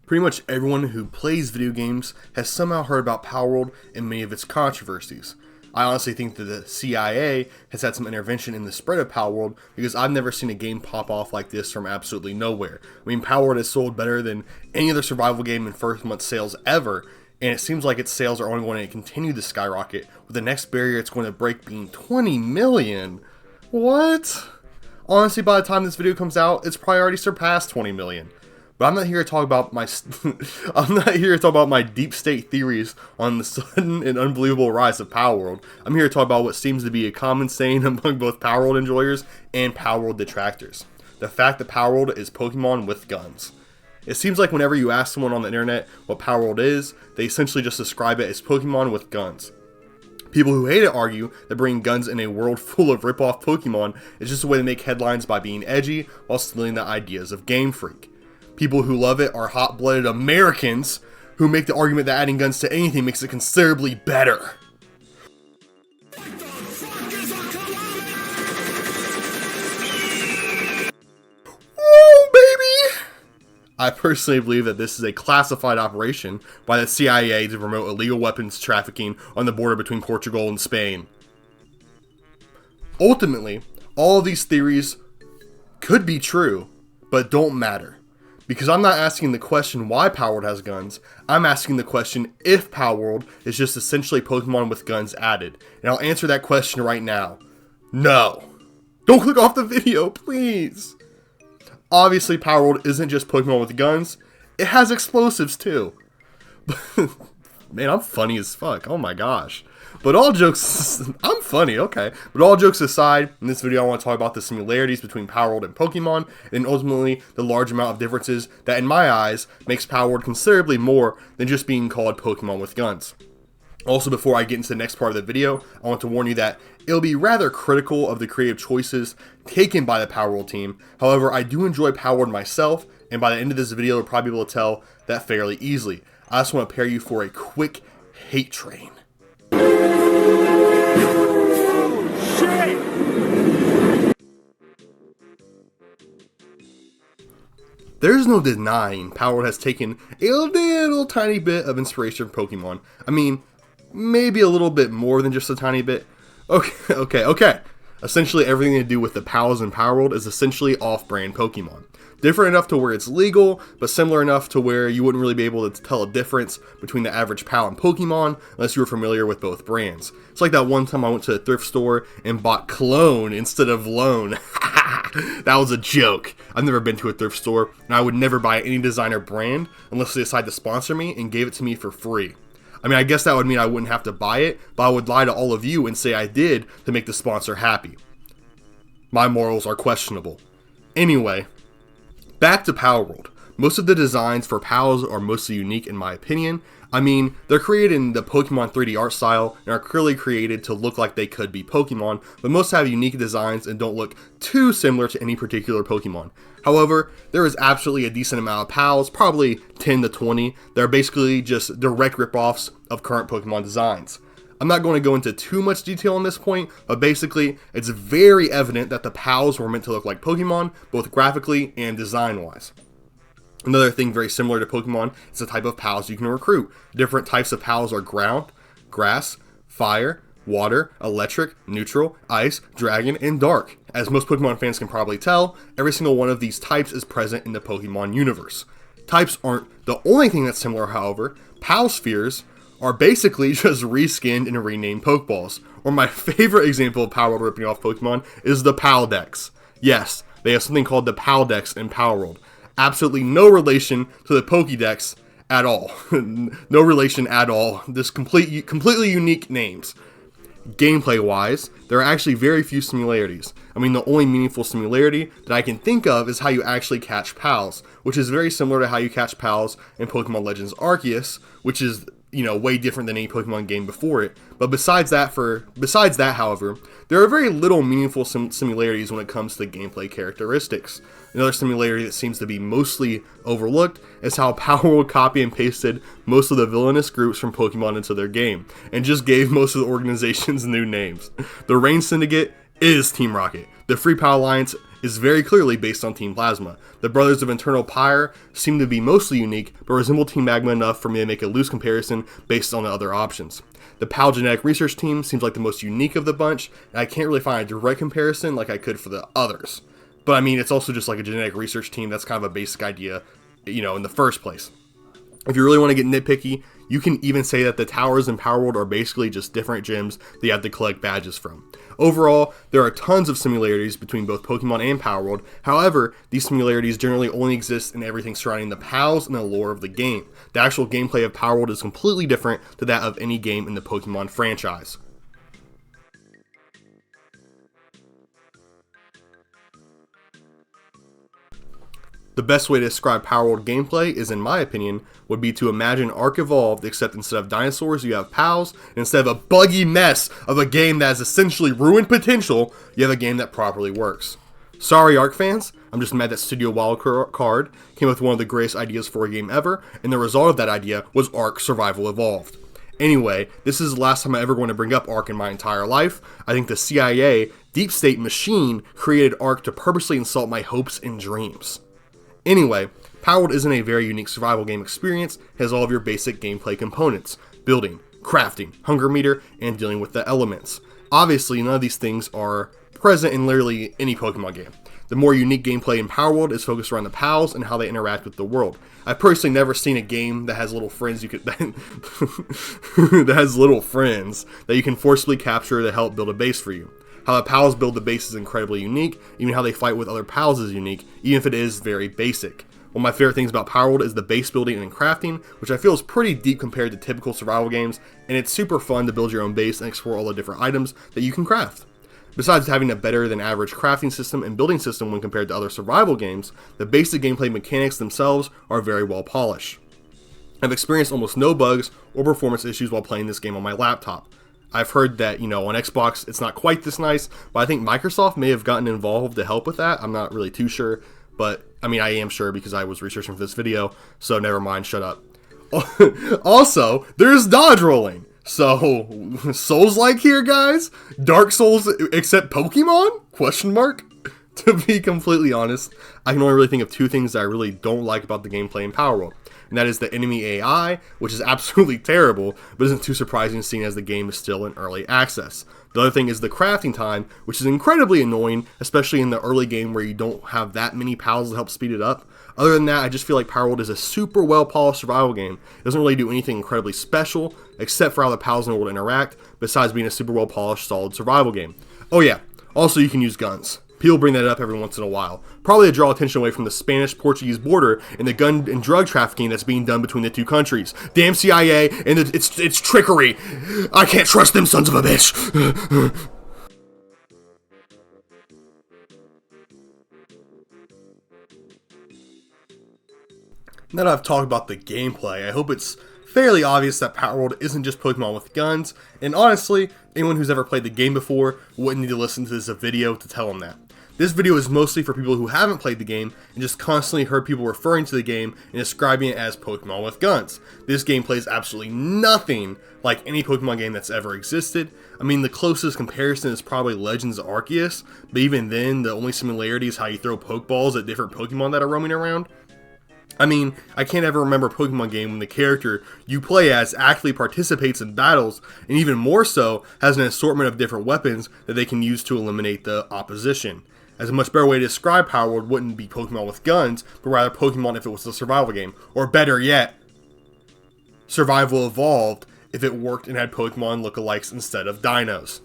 Pretty much everyone who plays video games has somehow heard about Palworld and many of its controversies. I honestly think that the CIA has had some intervention in the spread of Palworld because I've never seen a game pop off like this from absolutely nowhere. I mean, Palworld has sold better than any other survival game in first month sales ever, and it seems like its sales are only going to continue to skyrocket, with the next barrier it's going to break being 20 million. What? Honestly, by the time this video comes out, it's probably already surpassed 20 million. But I'm not here to talk about my deep state theories on the sudden and unbelievable rise of Palworld. I'm here to talk about what seems to be a common saying among both Palworld enjoyers and Palworld detractors: the fact that Palworld is Pokemon with guns. It seems like whenever you ask someone on the internet what Palworld is, they essentially just describe it as Pokemon with guns. People who hate it argue that bringing guns in a world full of rip-off Pokemon is just a way to make headlines by being edgy while stealing the ideas of Game Freak. People who love it are hot-blooded Americans who make the argument that adding guns to anything makes it considerably better. Woo, baby! I personally believe that this is a classified operation by the CIA to promote illegal weapons trafficking on the border between Portugal and Spain. Ultimately, all of these theories could be true, but don't matter. Because I'm not asking the question why Palworld has guns, I'm asking the question if Palworld is just essentially Pokemon with guns added. And I'll answer that question right now. No. Don't click off the video, please. Obviously, Palworld isn't just Pokemon with guns, it has explosives too. Man, I'm funny as fuck, oh my gosh. But all jokes, I'm funny, okay. But all jokes aside, in this video I want to talk about the similarities between Palworld and Pokemon, and ultimately the large amount of differences that in my eyes makes Palworld considerably more than just being called Pokemon with guns. Also, before I get into the next part of the video, I want to warn you that it'll be rather critical of the creative choices taken by the Palworld team. However, I do enjoy Palworld myself, and by the end of this video you'll probably be able to tell that fairly easily. I just want to prepare you for a quick hate train. There's no denying Palworld has taken a little tiny bit of inspiration from Pokemon. I mean, maybe a little bit more than just a tiny bit. Okay. Essentially everything to do with the Pals in Palworld is essentially off-brand Pokemon. Different enough to where it's legal, but similar enough to where you wouldn't really be able to tell a difference between the average Pal and Pokemon unless you were familiar with both brands. It's like that one time I went to a thrift store and bought clone instead of loan. That was a joke. I've never been to a thrift store, and I would never buy any designer brand unless they decide to sponsor me and gave it to me for free. I mean, I guess that would mean I wouldn't have to buy it, but I would lie to all of you and say I did to make the sponsor happy. My morals are questionable. Anyway, back to Palworld. Most of the designs for Pals are mostly unique in my opinion. I mean, they're created in the Pokemon 3D art style and are clearly created to look like they could be Pokemon, but most have unique designs and don't look too similar to any particular Pokemon. However, there is absolutely a decent amount of Pals, probably 10 to 20, that are basically just direct ripoffs of current Pokemon designs. I'm not going to go into too much detail on this point, but basically, it's very evident that the Pals were meant to look like Pokemon, both graphically and design-wise. Another thing very similar to Pokemon is the type of Pals you can recruit. Different types of Pals are ground, grass, fire, water, electric, neutral, ice, dragon, and dark. As most Pokemon fans can probably tell, every single one of these types is present in the Pokemon universe. Types aren't the only thing that's similar, however. Pal spheres are basically just reskinned and renamed Pokeballs. Or my favorite example of Palworld ripping off Pokemon is the Paldex. Yes, they have something called the Paldex in Palworld. Absolutely no relation to the Pokédex at all. No relation at all. Just completely unique names. Gameplay wise, there are actually very few similarities. I mean, the only meaningful similarity that I can think of is how you actually catch Pals, which is very similar to how you catch Pals in Pokemon Legends Arceus, which is, way different than any Pokemon game before it. But besides that, however, there are very little meaningful similarities when it comes to gameplay characteristics. Another similarity that seems to be mostly overlooked is how Palworld copy and pasted most of the villainous groups from Pokemon into their game, and just gave most of the organizations new names. The Rain Syndicate is Team Rocket. The Free Pal Alliance is very clearly based on Team Plasma. The Brothers of Eternal Pyre seem to be mostly unique, but resemble Team Magma enough for me to make a loose comparison based on the other options. The PAL Genetic Research Team seems like the most unique of the bunch, and I can't really find a direct comparison like I could for the others. But I mean, it's also just like a genetic research team. That's kind of a basic idea, in the first place. If you really want to get nitpicky, you can even say that the towers in Palworld are basically just different gyms that you have to collect badges from. Overall, there are tons of similarities between both Pokemon and Palworld. However, these similarities generally only exist in everything surrounding the pals and the lore of the game. The actual gameplay of Palworld is completely different to that of any game in the Pokemon franchise. The best way to describe Palworld gameplay is, in my opinion, would be to imagine Arc Evolved, except instead of dinosaurs, you have pals, and instead of a buggy mess of a game that has essentially ruined potential, you have a game that properly works. Sorry, Arc fans, I'm just mad that Studio Wildcard came up with one of the greatest ideas for a game ever, and the result of that idea was Arc Survival Evolved. Anyway, this is the last time I ever want to bring up Arc in my entire life. I think the CIA, Deep State machine, created Arc to purposely insult my hopes and dreams. Anyway, Palworld isn't a very unique survival game experience. It has all of your basic gameplay components: building, crafting, hunger meter, and dealing with the elements. Obviously, none of these things are present in literally any Pokemon game. The more unique gameplay in Palworld is focused around the pals and how they interact with the world. I've personally never seen a game that has little friends that has little friends that you can forcibly capture to help build a base for you. How the pals build the base is incredibly unique. Even how they fight with other pals is unique, even if it is very basic. One of my favorite things about Palworld is the base building and crafting, which I feel is pretty deep compared to typical survival games, and it's super fun to build your own base and explore all the different items that you can craft. Besides having a better than average crafting system and building system when compared to other survival games, the basic gameplay mechanics themselves are very well polished. I've experienced almost no bugs or performance issues while playing this game on my laptop. I've heard that, on Xbox it's not quite this nice, but I think Microsoft may have gotten involved to help with that. I'm not really too sure, but I am sure because I was researching for this video, so never mind, shut up. Also, there's dodge rolling. So, Souls-like here, guys? Dark Souls except Pokemon? Question mark? To be completely honest, I can only really think of two things that I really don't like about the gameplay in Palworld. And that is the enemy AI, which is absolutely terrible, but isn't too surprising seeing as the game is still in early access. The other thing is the crafting time, which is incredibly annoying, especially in the early game where you don't have that many pals to help speed it up. Other than that, I just feel like Palworld is a super well polished survival game. It doesn't really do anything incredibly special, except for how the pals in the world interact, besides being a super well polished, solid survival game. Oh yeah, also you can use guns. People bring that up every once in a while, probably to draw attention away from the Spanish-Portuguese border and the gun and drug trafficking that's being done between the two countries. Damn CIA and it's trickery. I can't trust them sons of a bitch. Now that I've talked about the gameplay, I hope it's fairly obvious that Palworld isn't just Pokemon with guns, and honestly, anyone who's ever played the game before wouldn't need to listen to this video to tell them that. This video is mostly for people who haven't played the game and just constantly heard people referring to the game and describing it as Pokemon with guns. This game plays absolutely nothing like any Pokemon game that's ever existed. The closest comparison is probably Legends of Arceus, but even then, the only similarity is how you throw Pokeballs at different Pokemon that are roaming around. I can't ever remember a Pokemon game when the character you play as actually participates in battles, and even more so, has an assortment of different weapons that they can use to eliminate the opposition. As a much better way to describe Palworld wouldn't be Pokemon with guns, but rather Pokemon if it was a survival game. Or better yet, Survival Evolved if it worked and had Pokemon lookalikes instead of dinos.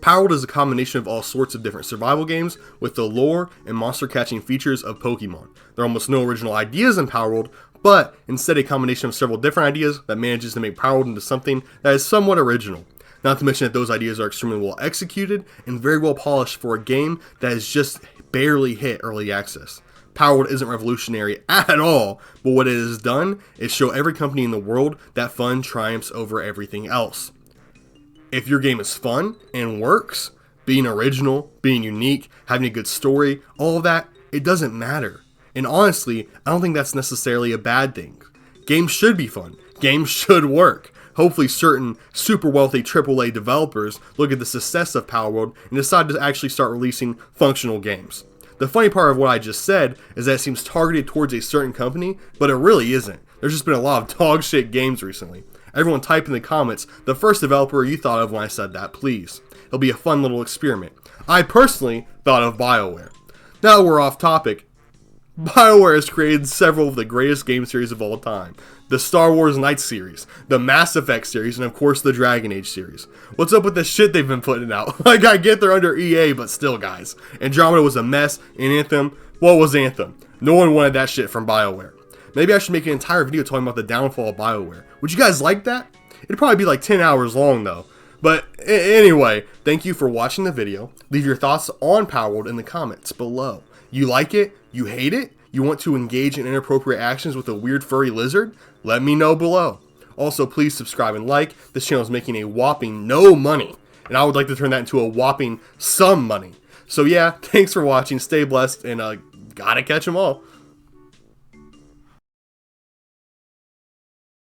Palworld is a combination of all sorts of different survival games with the lore and monster catching features of Pokemon. There are almost no original ideas in Palworld, but instead a combination of several different ideas that manages to make Palworld into something that is somewhat original. Not to mention that those ideas are extremely well executed and very well polished for a game that has just barely hit early access. Palworld isn't revolutionary at all, but what it has done is show every company in the world that fun triumphs over everything else. If your game is fun and works, being original, being unique, having a good story, all of that, it doesn't matter. And honestly, I don't think that's necessarily a bad thing. Games should be fun. Games should work. Hopefully certain super wealthy AAA developers look at the success of Palworld and decide to actually start releasing functional games. The funny part of what I just said is that it seems targeted towards a certain company, but it really isn't. There's just been a lot of dog shit games recently. Everyone type in the comments the first developer you thought of when I said that, please. It'll be a fun little experiment. I personally thought of BioWare. Now we're off topic. BioWare has created several of the greatest game series of all time. The Star Wars Knights series, the Mass Effect series, and of course the Dragon Age series. What's up with the shit they've been putting out? Like, I get they're under EA, but still, guys. Andromeda was a mess, and Anthem, what was Anthem? No one wanted that shit from BioWare. Maybe I should make an entire video talking about the downfall of BioWare. Would you guys like that? It'd probably be like 10 hours long though. But anyway, thank you for watching the video. Leave your thoughts on Palworld in the comments below. You like it? You hate it? You want to engage in inappropriate actions with a weird furry lizard? Let me know below. Also, please subscribe and like. This channel is making a whopping no money, and I would like to turn that into a whopping some money. So yeah, thanks for watching. Stay blessed, and gotta catch 'em all.